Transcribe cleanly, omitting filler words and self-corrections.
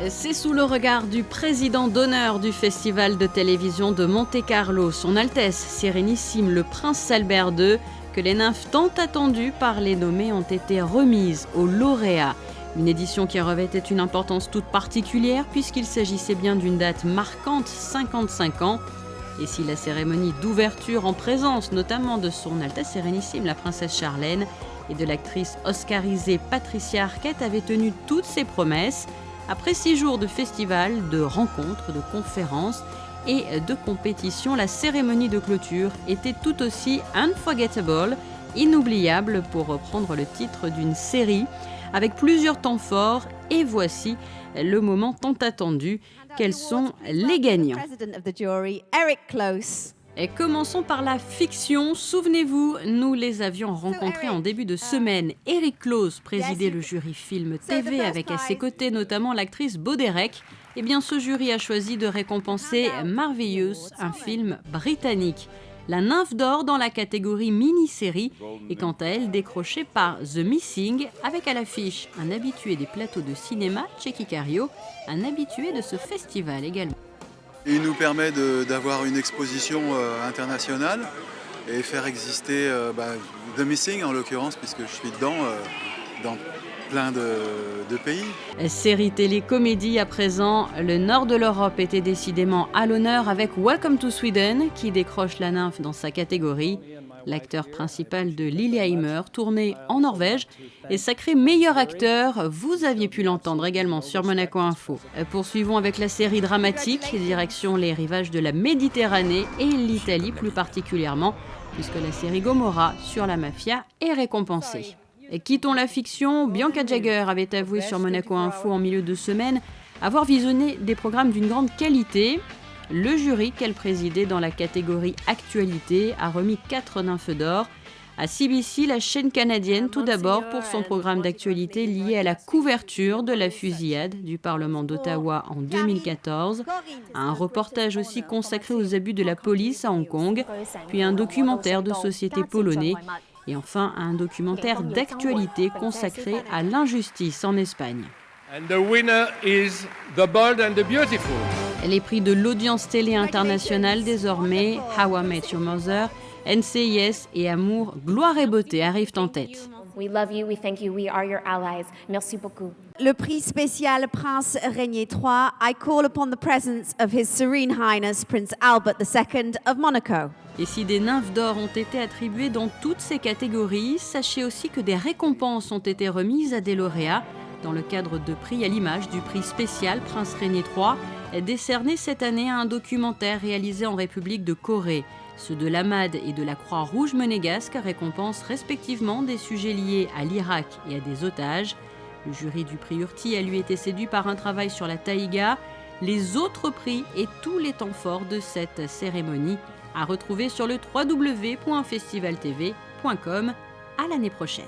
C'est sous le regard du président d'honneur du Festival de télévision de Monte-Carlo, Son Altesse Sérénissime le Prince Albert II, que les nymphes tant attendues par les nommés ont été remises aux lauréats. Une édition qui revêtait une importance toute particulière puisqu'il s'agissait bien d'une date marquante, 55 ans. Et si la cérémonie d'ouverture en présence notamment de Son Altesse Sérénissime la Princesse Charlène et de l'actrice oscarisée Patricia Arquette avait tenu toutes ses promesses, après 6 jours de festival, de rencontres, de conférences et de compétitions, la cérémonie de clôture était tout aussi unforgettable, inoubliable pour reprendre le titre d'une série, avec plusieurs temps forts. Et voici le moment tant attendu. Quels sont les gagnants ? Et commençons par la fiction. Souvenez-vous, nous les avions rencontrés en début de semaine. Eric Close présidait le jury film TV avec à ses côtés notamment l'actrice Baudérec. Eh bien, ce jury a choisi de récompenser Marvelous, un film britannique. La nymphe d'or dans la catégorie mini-série est quant à elle décrochée par The Missing, avec à l'affiche un habitué des plateaux de cinéma, Tchéky Karyo, un habitué de ce festival également. Il nous permet d'avoir une exposition internationale et faire exister The Missing en l'occurrence, puisque je suis dedans dans plein de pays. Série télé-comédie à présent, le nord de l'Europe était décidément à l'honneur avec Welcome to Sweden qui décroche la nymphe dans sa catégorie. L'acteur principal de Lillehammer, tourné en Norvège, est sacré meilleur acteur. Vous aviez pu l'entendre également sur Monaco Info. Poursuivons avec la série dramatique, direction les rivages de la Méditerranée et l'Italie plus particulièrement, puisque la série Gomorrah sur la mafia est récompensée. Et quittons la fiction, Bianca Jagger avait avoué sur Monaco Info en milieu de semaine avoir visionné des programmes d'une grande qualité. Le jury qu'elle présidait dans la catégorie Actualité a remis 4 nymphes d'or. À CBC, la chaîne canadienne, tout d'abord pour son programme d'actualité lié à la couverture de la fusillade du Parlement d'Ottawa en 2014, à un reportage aussi consacré aux abus de la police à Hong Kong, puis un documentaire de société polonais, et enfin un documentaire d'actualité consacré à l'injustice en Espagne. And the winner is The Bold and the Beautiful. Les prix de l'audience télé internationale désormais, How I Met Your Mother, NCIS et Amour, Gloire et Beauté arrivent en tête. We love you, we thank you, we are your allies. Merci beaucoup. Le prix spécial Prince Régnier III, I call upon the presence of His Serene Highness Prince Albert II of Monaco. Et si des nymphes d'or ont été attribuées dans toutes ces catégories, sachez aussi que des récompenses ont été remises à des lauréats dans le cadre de prix à l'image du prix spécial Prince Régnier III, décerné cette année à un documentaire réalisé en République de Corée. Ceux de l'AMAD et de la Croix-Rouge monégasque récompensent respectivement des sujets liés à l'Irak et à des otages. Le jury du prix Urti a lui été séduit par un travail sur la taïga. Les autres prix et tous les temps forts de cette cérémonie à retrouver sur le www.festivaltv.com. À l'année prochaine.